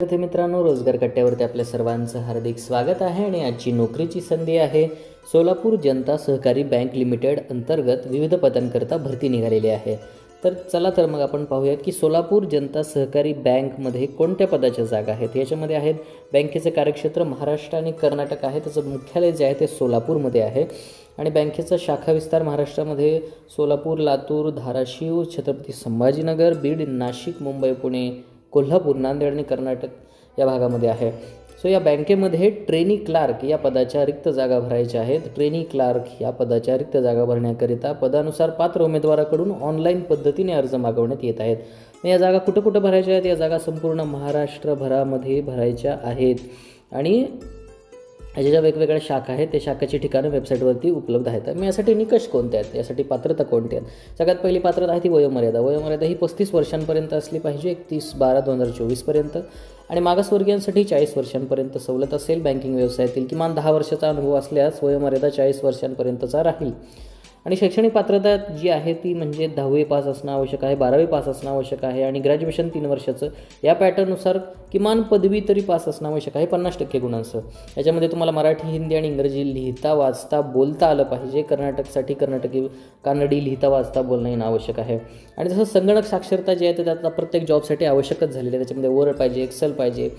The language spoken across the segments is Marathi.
विद्यार्थी मित्रांनो, रोजगार कट्ट्यावरती आपल्या सर्वांचं हार्दिक स्वागत आहे आणि आजची नोकरीची संधी आहे. सोलापूर जनता सहकारी बँक लिमिटेड अंतर्गत विविध पदांकरता भरती निघालेली आहे. तर चला तर मग आपण पाहूयात की सोलापूर जनता सहकारी बँकमध्ये कोणत्या पदाच्या जागा आहेत. याच्यामध्ये आहेत बँकेचे कार्यक्षेत्र महाराष्ट्र आणि कर्नाटक आहे. त्याचं मुख्यालय जे आहे ते सोलापूरमध्ये आहे आणि बँकेचा शाखा विस्तार महाराष्ट्रामध्ये सोलापूर, लातूर, धाराशिव, छत्रपती संभाजीनगर, बीड, नाशिक, मुंबई, पुणे, कोल्हापूर, नांदेड आणि कर्नाटक या भागामध्ये आहे. सो या बँकेमध्ये ट्रेनी क्लार्क या पदाच्या रिक्त जागा भरायच्या आहेत. ट्रेनी क्लार्क या पदाच्या रिक्त जागा भरण्याकरिता पदानुसार पात्र उमेदवाराकडून ऑनलाईन पद्धतीने अर्ज मागवण्यात येत आहेत. या जागा कुठं कुठं भरायच्या आहेत? या जागा संपूर्ण महाराष्ट्रभरामध्ये भरायच्या आहेत आणि याच्या ज्या वेगवेगळ्या शाखा आहेत त्या शाखेची ठिकाणं वेबसाईटवरती उपलब्ध आहेत. मग यासाठी निकष कोणते आहेत, यासाठी पात्रता कोणती आहेत? सगळ्यात पहिली पात्रता आहे ती वयोमर्यादा ही 35 वर्षांपर्यंत असली पाहिजे, 31/12/2024 पर्यंत. आणि मागासवर्गीयांसाठी 40 वर्षांपर्यंत सवलत असेल. बँकिंग व्यवसायातील किमान 10 वर्षाचा अनुभव असल्यास वयोमर्यादा 40 वर्षांपर्यंतचा राहील. आणि शैक्षणिक पात्रता जी आहे ती म्हणजे 10वी पास असणं आवश्यक आहे, 12वी पास असणं आवश्यक आहे आणि ग्रॅज्युएशन 3 वर्षाचं. या पॅटर्ननुसार किमान पदवी तरी पास असणं आवश्यक आहे 50% गुणांसह. याच्यामध्ये तुम्हाला मराठी, हिंदी आणि इंग्रजी लिहिता वाचता बोलता आलं पाहिजे. कर्नाटकसाठी कानडी लिहिता वाचता बोलणं येणं आवश्यक आहे. आणि जसं संगणक साक्षरता जी आहे ते आता प्रत्येक जॉबसाठी आवश्यकच झालेली आहे. त्याच्यामध्ये वर्ड पाहिजे, एक्सेल पाहिजे,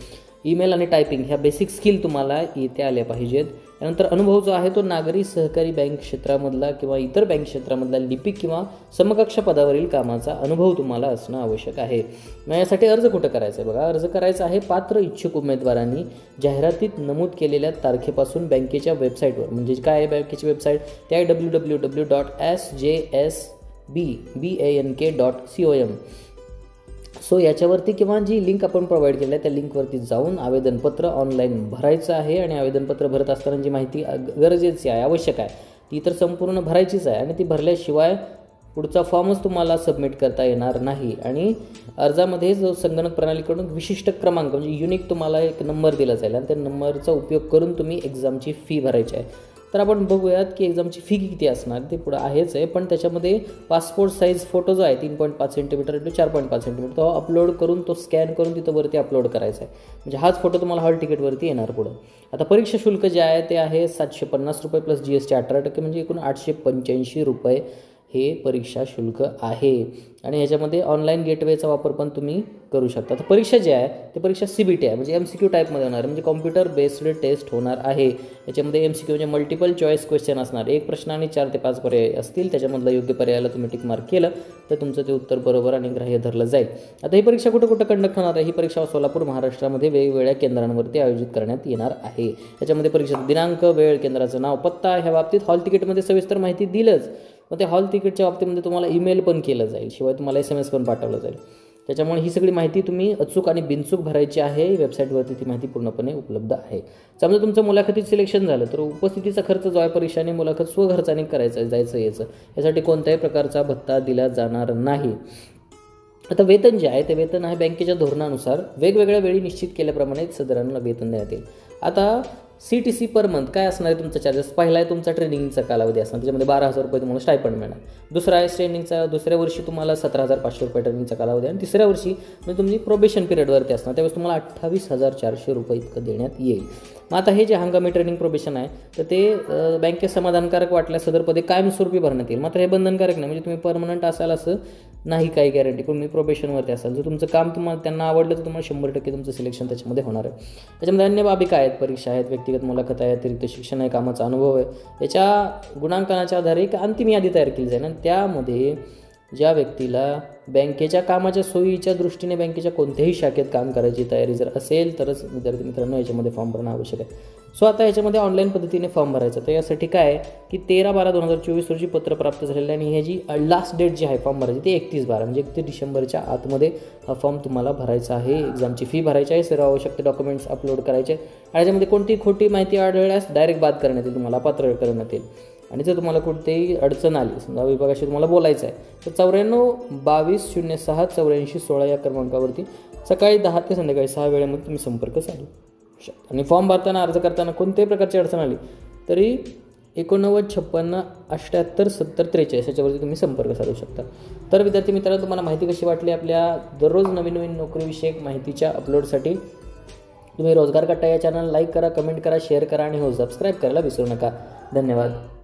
ईमेल आणि टायपिंग ह्या बेसिक स्किल तुम्हाला येते आल्या पाहिजेत. त्यानंतर अनुभव जो आहे तो नागरी सहकारी बँक क्षेत्रामधला किंवा इतर बँक क्षेत्रामधला लिपिक किंवा समकक्ष पदावरील कामाचा अनुभव तुम्हाला असणं आवश्यक आहे. मग यासाठी अर्ज कुठं करायचा आहे? बघा, अर्ज करायचा आहे पात्र इच्छुक उमेदवारांनी जाहिरातीत नमूद केलेल्या तारखेपासून बँकेच्या वेबसाईटवर. म्हणजे काय आहे बँकेची वेबसाईट? ते आहे www.sjsbbank.com. सो याच्यावरती किंवा जी लिंक आपण प्रोव्हाइड केली आहे त्या लिंकवरती जाऊन आवेदनपत्र ऑनलाईन भरायचं आहे. आणि आवेदनपत्र भरत असताना जी माहिती गरजेची आहे, आवश्यक आहे, ती तर संपूर्ण भरायचीच आहे. आणि ती भरल्याशिवाय पुढचा फॉर्मच तुम्हाला सबमिट करता येणार नाही. आणि अर्जामध्ये जो संगणक प्रणालीकडून विशिष्ट क्रमांक म्हणजे युनिक तुम्हाला एक नंबर दिला जाईल आणि त्या नंबरचा उपयोग करून तुम्ही एक्झामची फी भरायची आहे. तर आपण बघूयात की एक्झामची फी किती असणार. ते पुढं आहेच आहे, पण त्याच्यामध्ये पासपोर्ट साईज फोटो जो आहे 3.5 सेंटीमीटर × 4.5 सेंटीमीटर तो अपलोड करून तो स्कॅन करून तिथं वरती अपलोड करायचा आहे. म्हणजे हाच फोटो तुम्हाला हॉल तिकीटवरती येणार पुढं. आता परीक्षा शुल्क जे आहे ते आहे 750 रुपये प्लस GST 18% म्हणजे एकूण 885 रुपये हे परीक्षा शुल्क आहे. आणि ह्याच्यामध्ये ऑनलाईन गेटवेचा वापर पण तुम्ही करू शकता. तर परीक्षा जी आहे ती परीक्षा CBT आहे, म्हणजे MCQ टाईपमध्ये होणार, म्हणजे कॉम्प्युटर बेस्ड टेस्ट होणार आहे. याच्यामध्ये MCQ म्हणजे मल्टिपल चॉईस क्वेश्चन असणार. एक प्रश्न आणि 4 ते 5 पर्याय असतील. त्याच्यामधलं योग्य पर्यायाला तुम्ही टिक मार्क केलं तर तुमचं ते उत्तर बरोबर आणि ग्राह्य धरलं जाईल. आता ही परीक्षा कुठं कुठं कंडक्ट होणार आहे? ही परीक्षा सोलापूर महाराष्ट्रामध्ये वेगवेगळ्या केंद्रांवरती आयोजित करण्यात येणार आहे. याच्यामध्ये परीक्षेचा दिनांक, वेळ, केंद्राचं नाव, पत्ता ह्या बाबतीत हॉल तिकीटमध्ये सविस्तर माहिती दिलंच. मग ते हॉल तिकीटच्या बाबतीमध्ये तुम्हाला ईमेल पण केलं जाईल, शिवाय तुम्हाला SMS पण पाठवलं जाईल. त्याच्यामुळे ही सगळी माहिती तुम्ही अचूक आणि बिनचूक भरायची आहे. वेबसाईटवरती ती माहिती पूर्णपणे उपलब्ध आहे. समजा तुमचं मुलाखतीत सिलेक्शन झालं तर उपस्थितीचा खर्च जो आहे परीक्षा आणि मुलाखत स्वखर्चाने करायचं आहे, जायचं याचं. यासाठी कोणत्याही प्रकारचा भत्ता दिला जाणार नाही. आता वेतन जे आहे ते वेतन आहे बँकेच्या धोरणानुसार वेगवेगळ्या वेळी निश्चित केल्याप्रमाणे सदरांना वेतन देण्यात येईल. आता CTC पर मंथ काय असणार आहे तुमचा चार्जेस? पहिला आहे तुमचा ट्रेनिंगचा कालावधी असणार, त्याच्यामध्ये 12,000 रुपये तुम्हाला स्टायपंड मिळणार. दुसरा आहे ट्रेनिंगचा, दुसऱ्या वर्षी तुम्हाला 17,500 रुपये ट्रेनिंगचा कालावधी आणि तिसऱ्या वर्षी म्हणजे तुम्ही प्रोबेशन पिरियडवरती असणार त्यावेळेस तुम्हाला 28,400 रुपये इतकं देण्यात येईल. मग आता हे जे हंगामी ट्रेनिंग प्रोबेशन आहे तर ते बँकेत समाधानकारक वाटल्या सदर पदे कायमस्वरूपी भरण्यात येईल. मात्र हे बंधनकारक नाही, म्हणजे तुम्ही परमनंट असाल असं नाही काही गॅरंटी, पण मी प्रोबेशनवरती असाल. जर तुमचं काम त्यांना आवडलं तर तुम्हाला 100% तुमचं सिलेक्शन त्याच्यामध्ये होणार आहे. त्याच्यामध्ये अन्य बाबी काय आहेत? परीक्षा आहेत, व्यक्तिगत मुलाखत आहे, अतिरिक्त शिक्षण आहे, कामाचा अनुभव आहे. याच्या गुणांकनाच्या आधारे एक अंतिम यादी तयार केली जाईल आणि त्यामध्ये ज्या व्यक्तीला बँकेच्या कामाच्या सोयीच्या दृष्टीने बँकेच्या कोणत्याही शाखेत काम करायची तयारी जर असेल तरच विद्यार्थी मित्रांनो याच्यामध्ये फॉर्म भरणं आवश्यक आहे. सो आता याच्यामध्ये ऑनलाईन पद्धतीने फॉर्म भरायचं. तर यासाठी काय की 13/12/2024 रोजी पत्र प्राप्त झालेलं आहे आणि ह्याची लास्ट डेट जी आहे फॉर्म भरायची ती 31/12 म्हणजे 31 डिसेंबरच्या आतमध्ये हा फॉर्म तुम्हाला भरायचा आहे. एक्झामची फी भरायची आहे, सर्व आवश्यक डॉक्युमेंट्स अपलोड करायचे आणि याच्यामध्ये कोणतीही खोटी माहिती आढळल्यास डायरेक्ट बाद करण्यात येईल, तुम्हाला पात्र करण्यात येईल. आणि जर तुम्हाला कुठेही अडचण आली, समजा विभागाशी तुम्हाला बोलायचं आहे तर 94-22-06-84-16 या क्रमांकावरती सकाळी 10 ते संध्याकाळी 6 वेळेमध्ये तुम्ही संपर्क साधू शकता. आणि फॉर्म भरताना अर्ज करताना कोणत्याही प्रकारची अडचण आली तरी 89-56-78-70-43 याच्यावरती तुम्ही संपर्क साधू शकता. तर विद्यार्थी मित्रांनो, तुम्हाला माहिती कशी वाटली? आपल्या दररोज नवीन नोकरीविषयक माहितीच्या अपलोडसाठी तुम्ही रोजगार कट्टा या चॅनल लाईक करा, कमेंट करा, शेअर करा आणि हो सबस्क्राईब करायला विसरू नका. धन्यवाद.